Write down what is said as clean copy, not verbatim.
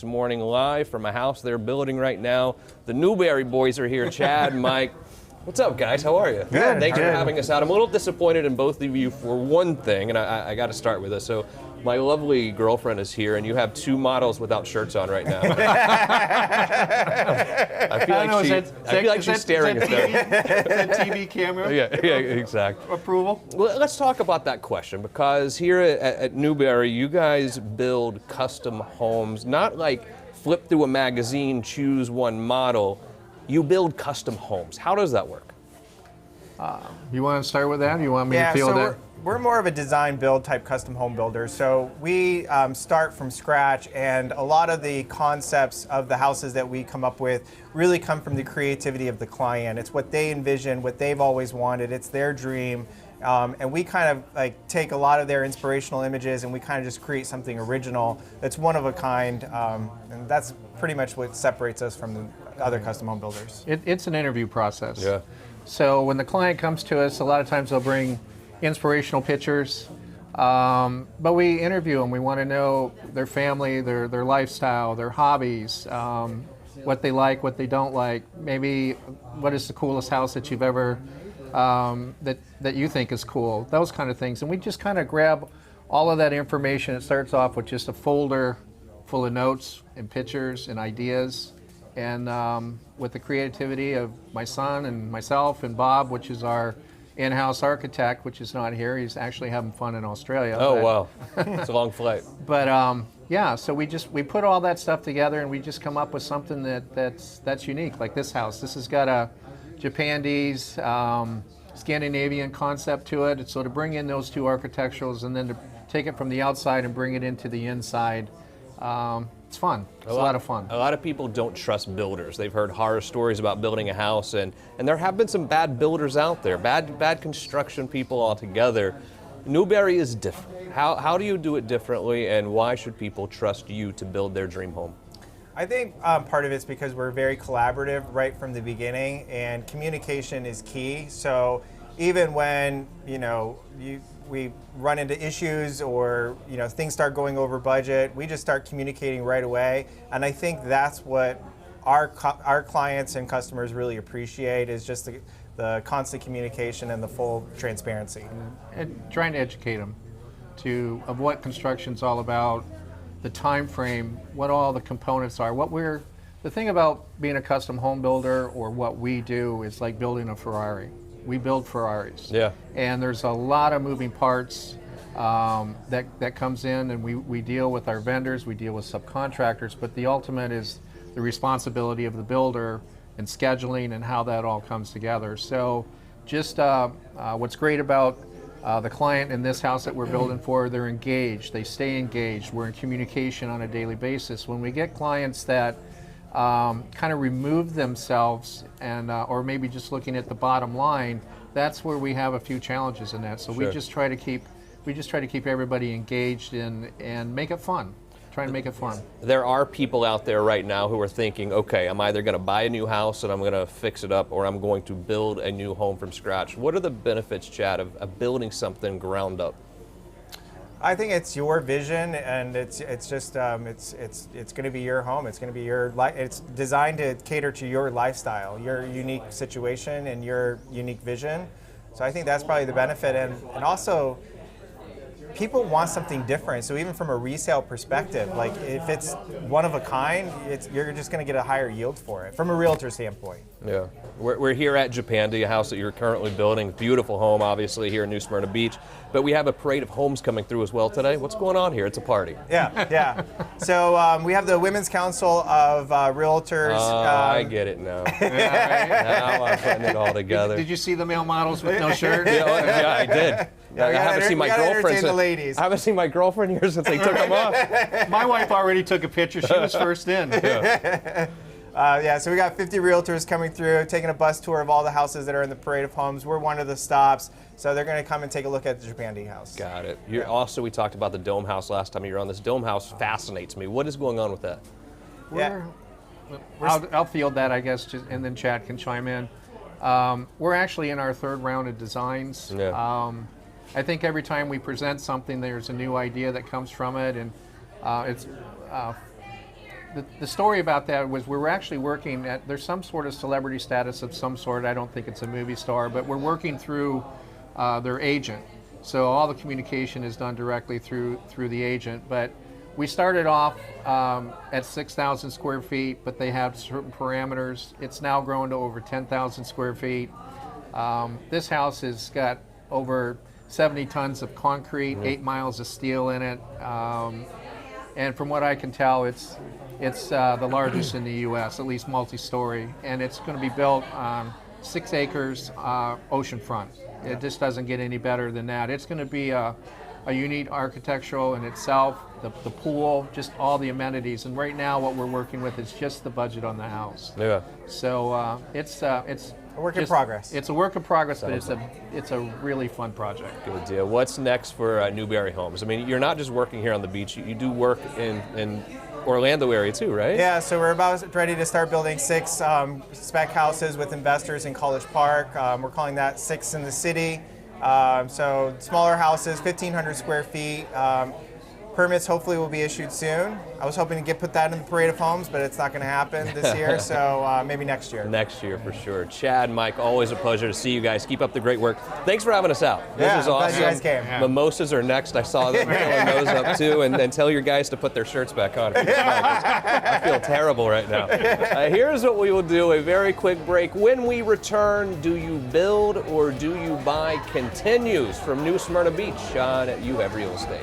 this morning live from a house they're building right now. The Newberry boys are here, Chad, Mike. What's up, guys? How are you? Good. Thanks for having us out. I'm a little disappointed in both of you for one thing, and I got to start with this. So, my lovely girlfriend is here, and you have two models without shirts on right now. I feel like she's staring at them. That TV camera? Yeah, exactly. Approval? Well, let's talk about that question, because here at Newberry, you guys build custom homes, not like flip through a magazine, choose one model. You build custom homes. How does that work? You want to start with that? Or you want me to feel that? We're more of a design build type custom home builder. So we start from scratch, and a lot of the concepts of the houses that we come up with really come from the creativity of the client. It's what they envision, what they've always wanted. It's their dream. And we kind of like take a lot of their inspirational images and we kind of just create something original that's one of a kind. And that's pretty much what separates us from the other custom home builders. It's an interview process. Yeah. So when the client comes to us, a lot of times they'll bring inspirational pictures, but we interview them. We want to know their family, their lifestyle, their hobbies, what they like, what they don't like. Maybe what is the coolest house that you've ever that you think is cool. Those kind of things, and we just kind of grab all of that information. It starts off with just a folder full of notes and pictures and ideas. And with the creativity of my son and myself and Bob, which is our in-house architect, which is not here. He's actually having fun in Australia. Oh, wow. It's a long flight. But yeah, so we put all that stuff together and we just come up with something that's unique, like this house. This has got a Japandi's Scandinavian concept to it. So to bring in those two architecturals and then to take it from the outside and bring it into the inside, it's fun. It's a lot of fun. A lot of people don't trust builders. They've heard horror stories about building a house, and there have been some bad builders out there, bad construction people altogether. Newberry is different. How do you do it differently, and why should people trust you to build their dream home? I think part of it's because we're very collaborative right from the beginning, and communication is key. So even when we run into issues or things start going over budget, we just start communicating right away. And I think that's what our clients and customers really appreciate, is just the constant communication and the full transparency. And trying to educate them of what construction's all about, the time frame, what all the components are. The thing about being a custom home builder, or what we do, is like building a Ferrari. We build Ferraris. Yeah. And there's a lot of moving parts that comes in, and we deal with our vendors, we deal with subcontractors, but the ultimate is the responsibility of the builder and scheduling and how that all comes together. So just what's great about the client in this house that we're building for, they're engaged, they stay engaged, we're in communication on a daily basis. When we get clients that kind of remove themselves and or maybe just looking at the bottom line, that's where we have a few challenges in that. So Sure. we just try to keep everybody engaged and make it fun. Try and make it fun. There are people out there right now who are thinking, okay, I'm either going to buy a new house and I'm going to fix it up, or I'm going to build a new home from scratch. What are the benefits, Chad, of building something ground up? I think it's your vision, and it's going to be your home. It's going to be it's designed to cater to your lifestyle, your unique situation, and your unique vision. So I think that's probably the benefit, and also people want something different. So even from a resale perspective, like if it's one of a kind, you're just going to get a higher yield for it from a realtor standpoint. Yeah, we're here at Japandi, a house that you're currently building. Beautiful home, obviously, here in New Smyrna Beach. But we have a parade of homes coming through as well today. What's going on here? It's a party. Yeah. So we have the Women's Council of Realtors. I get it now. Now I'm putting it all together. Did you see the male models with no shirt? Yeah, I did. Yeah, I haven't seen my girlfriend. I haven't seen my girlfriend here since they took them off. My wife already took a picture. She was first in. So we got 50 realtors coming through, taking a bus tour of all the houses that are in the parade of homes. We're one of the stops, so they're going to come and take a look at the Japandi house. Got it. Also, we talked about the dome house last time you were on. This dome house fascinates me. What is going on with that? I'll field that, I guess, and then Chad can chime in. We're actually in our third round of designs. Yeah. I think every time we present something, there's a new idea that comes from it, and the story about that was we were actually working at, there's some sort of celebrity status of some sort. I don't think it's a movie star, but we're working through their agent. So all the communication is done directly through the agent. But we started off at 6,000 square feet, but they have certain parameters. It's now grown to over 10,000 square feet. This house has got over 70 tons of concrete, 8 miles of steel in it. And from what I can tell, it's the largest in the U.S., at least multi-story. And it's going to be built on 6 acres oceanfront. It just doesn't get any better than that. It's going to be a unique architectural in itself, the pool, just all the amenities. And right now what we're working with is just the budget on the house. Yeah. So it's a work in progress. It's a work in progress, but it's a really fun project. Good deal. What's next for Newberry Homes? I mean, you're not just working here on the beach. You do work in Orlando area too, right? Yeah, so we're about ready to start building 6 spec houses with investors in College Park. We're calling that 6 in the city. So smaller houses, 1,500 square feet. Permits hopefully will be issued soon. I was hoping to put that in the Parade of Homes, but it's not going to happen this year, so maybe next year. Next year for sure. Chad, Mike, always a pleasure to see you guys. Keep up the great work. Thanks for having us out. Yeah, This is awesome. glad you guys came. Yeah. Mimosas are next. I saw them filling those up too. And tell your guys to put their shirts back on. If you smell, 'cause I feel terrible right now. Here's what we will do, a very quick break. When we return, do you build or do you buy continues from New Smyrna Beach on You Have Real Estate.